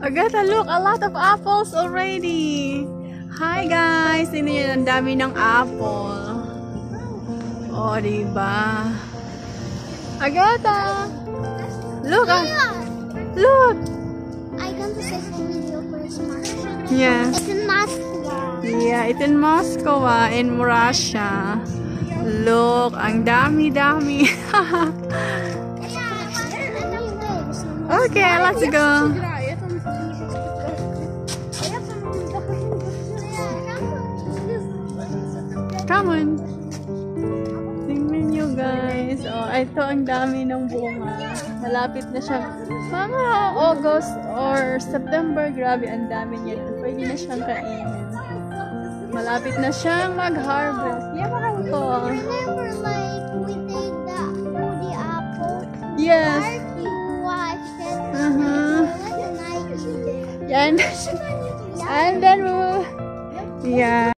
Agatha, look, a lot of apples already. Hi guys, tingnan nyo, ang dami ng apple. Oh, diba? Agatha, look, look. I can take a video for Christmas. Yeah. It's in Moscow. Yeah, it's in Moscow, in Russia. Look, ang dami-dami. Okay, let's go. Come on. Tingnan nyo guys. Oh, ito ang dami ng bunga. Malapit na siya. Mga August or September, grabe ang dami niya. Pwede na siyang kainin. Malapit na siyang mag-harvest. Yeah, mahal ko. Remember, like, we take the apple? Yes. You watched it. Uh-huh. And I eat it. Yan. And then we'll... Yeah.